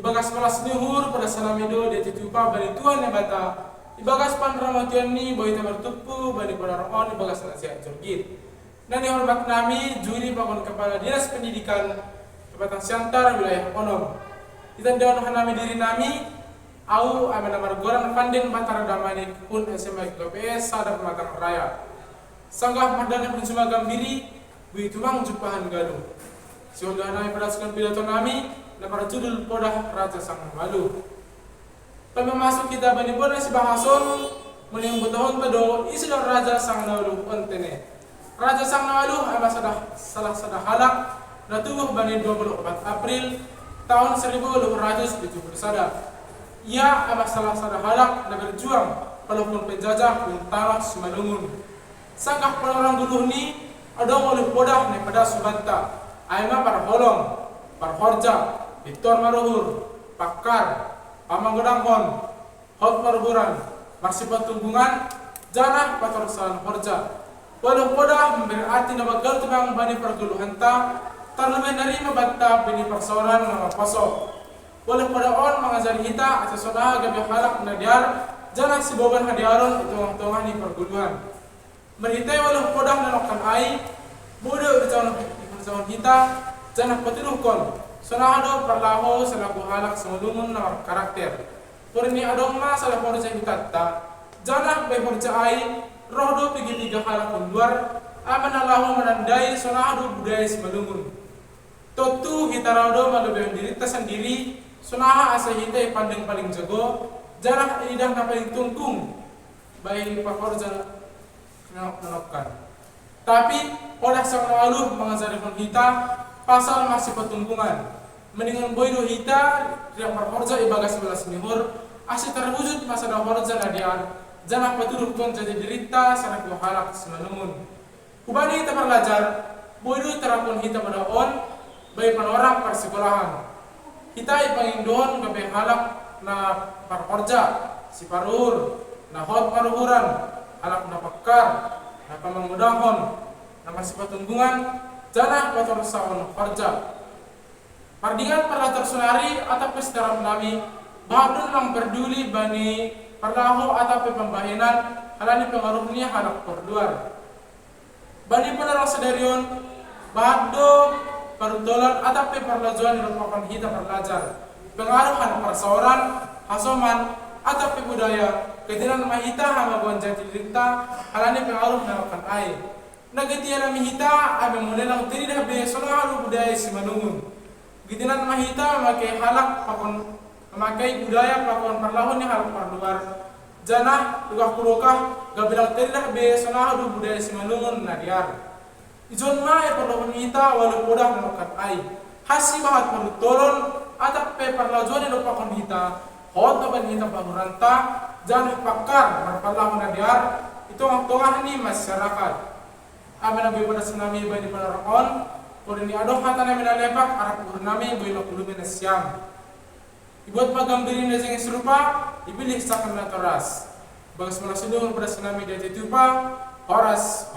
Ibagas malas nihur pada salamido dia titupa bani tuan yang bata. Ibagas pan ramatian ni boy tabar tupu bani pada on ibagas nasihat jorgit. Dan dihormat nami juri bangun kepala dinas pendidikan Kabupaten Siantar wilayah Onom. Kita dewan nami diri nami au amena margoran pandin batara damani pun SMA KPS sadar matang raya. Sanggah madana pun cuma gambiri wi tulang jupahan galuh. Siundah nami berdasarkan pidato nami na para judul podah Raja Sang Malu. Pemamasuk kita bani boda si bahason mening butahon tado isilah Raja Sang Malu ontene. Raja Sang Malu adalah salah satu halak na tubuh bani 24 April tahun 1871. Ia adalah salah satu halak na berjuang walaupun penjajah pun tanah Simalungun. Sanggah orang dulu ni adong oleh podah ne pada subanta. Aima para holong, para horja, Victor Maruhur, Pakar, Pamanggodangkon, Hot Maruhuran, Marsipat Tunggungan, Janah Patorsan Horja. Walau podah memberi arti nama gal tebang bani perguluhan ta, terlebih dari membantah bini persoalan nama pasok. Walau podah on mengajari kita atas sodah gabi halak nadiar, Janah si boban hadiaron itu tengah ni perguluhan. Meritai walau podah nanokan ai, bodoh bercawan kita, Janah patiruhkon. Sonahado parlaho selaku halak semulungun na karakter. Porni adong ma salah horja hitatta. Janah bay horja ai rohdo pigi tiga halak luar aman Allahu menandai sonahado budaya semulungun. Totu hitarado malebeh dirita sendiri sonaha asa hita pandeng paling jago. Janah idah na paling tungtung bay pak horja nanokan. Tapi oleh sang malu mengajari kita pasal masih petunggungan. Mendingan boy do hita dia perhorja ibagas belas nihur asih terwujud masa dah horja nadiar janah paturuk kon jadi derita sanak halak semalungun. Kubani kita belajar boy do terapun hita pada on bayi panorang persekolahan. Kita ipangindon gabe halak na perhorja si parur na hot paruhuran halak na pakar na pamangudahon na masih petunggungan janah pator saon horja. Pardingan perlah tersunari atau pestaram nami bahadun mang peduli bani perlaho atau pembahinan halani pengaruhnya halak perduar. Bani penerang sedarion bahado perdolan atau perlajuan merupakan hita perlajar. Pengaruh halak persoaran, hasoman atau budaya ketiran mahita hama gonjati dirita halani pengaruh namakan air. Nagetian mahita abe modelang tiri dah be sonalu budaya Simalungun. Gitinan mahita memakai halak pakon memakai budaya pakon perlahan ni halak perluar janah lugah kurokah gabilang terilah be sonahu budaya Simalungun nadiar ijon ma e perlahan kita walau podah menukan ai hasi bahat perlu tolon atap pe perlajuan ni pakon kita hot ban kita panguranta janah pakar perlahan nadiar itu ang tongah ni masyarakat amena be pada tsunami bani panarakon. Kalau ini adong hata na minalepak arap urnami boy makulumin na siyam. Ibuat pagambirin na siyang serupa, ibilih sa kanatoras. Bagas malasunong pada tsunami dari tupa, horas.